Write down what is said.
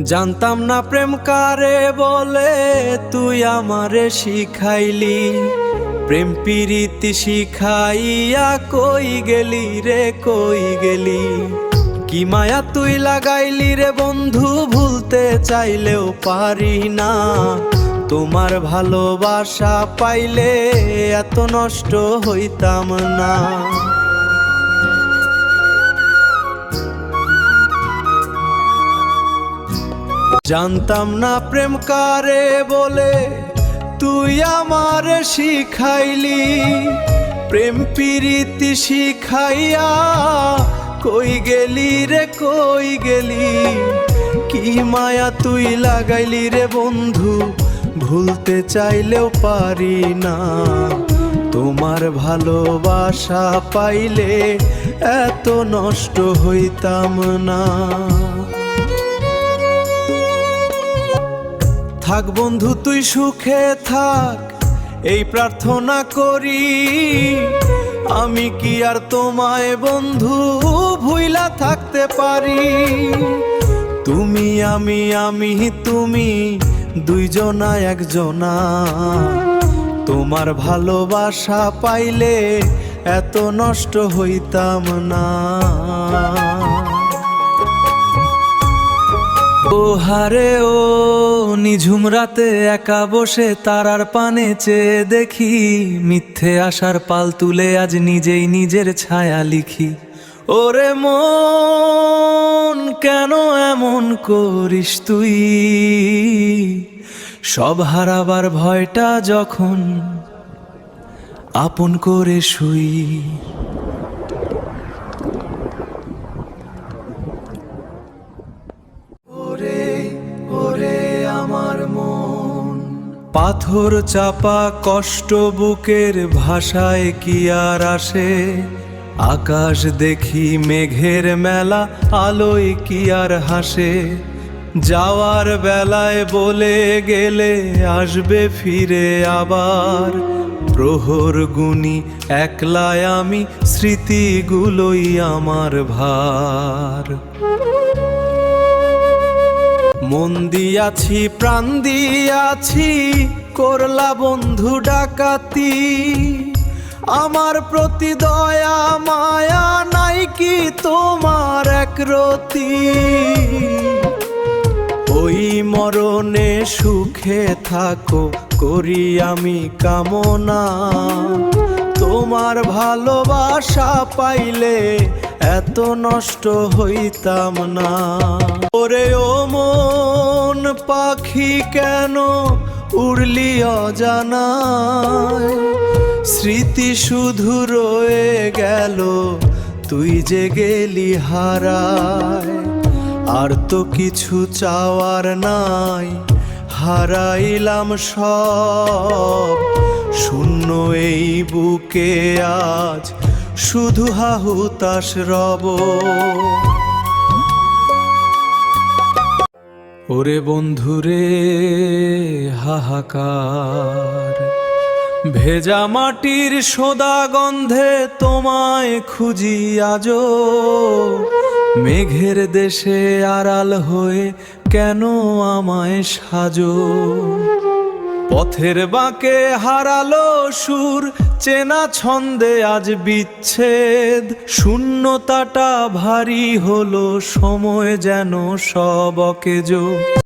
জানতাম না প্রেম কারে বলে, তুই আমারে শিখাইলি। প্রেম প্রীতি শিখাইয়া কই গেলি রে, কই গেলি? কি মায়া তুই লাগাইলি রে বন্ধু, ভুলতে চাইলেও পারি না। তোমার ভালোবাসা পাইলে এত নষ্ট হইতাম না। জানতাম না প্রেম কারে বলে, তুই আমারে শিখাইলি। প্রেম প্রীতি শিখাইয়া কই গেলি রে, কই গেলি? কি মায়া তুই লাগাইলি রে বন্ধু, ভুলতে চাইলেও পারি না। তোমার ভালোবাসা পাইলে এত নষ্ট হইতাম না। থাক বন্ধু তুই সুখে থাক, এই প্রার্থনা করি। আমি কি আর তোমায় বন্ধু ভুইলা থাকতে পারি? তুমি আমি তুমি, দুইজনা একজনা। তোমার ভালোবাসা পাইলে এত নষ্ট হইতাম না। ও হারে ও নিঝুম রাতে একা বসে তারার পানে চেয়ে দেখি। মিথ্যে আশার পাল তুলে আজ নিজেই নিজের ছায়া লিখি। ওরে মন কেন এমন করিস তুই? সব হারাবার ভয়টা যখন আপন করে শুই। আমার মন পাথর চাপা কষ্ট বুকের ভাষায় কি আর আসে? আকাশ দেখি মেঘের মেলা, আলোয় কি আর হাসে? যাওয়ার বেলায় বলে গেলে আসবে ফিরে আবার। প্রহর গুনি একলায় আমি, স্মৃতিগুলোই আমার ভার। মন দিয়াছি প্রাণ দিয়াছি, করলা বন্ধু ডাকাতি। আমার প্রতি দয়া মায়া নাই কি তোমার একরতি? ওই মরণে সুখে থাকো করি আমি কামনা। তোমার ভালোবাসা পাইলে এত নষ্ট হইতাম না। ওরে ও মন পাখি কেন উড়লি অজানায়? স্মৃতি শুধু রয়ে গেল, তুই যে গেলি হারায়। আর তো কিছু চাওয়ার নাই, হারাইলাম সব। শূন্য এই বুকে আজ শুধু হাহুতাশ রব। ওরে বন্ধুরে হাহাকার, ভেজা মাটির সোদা গন্ধে তোমায় খুঁজি আজো। মেঘের দেশে আড়াল হয়ে কেন আমায় সাজো? পথের বাঁকে হারালো সুর, চেনা ছন্দে আজ বিচ্ছেদ। শূন্যতাটা ভারী হলো, সময় যেন সব অকেজো।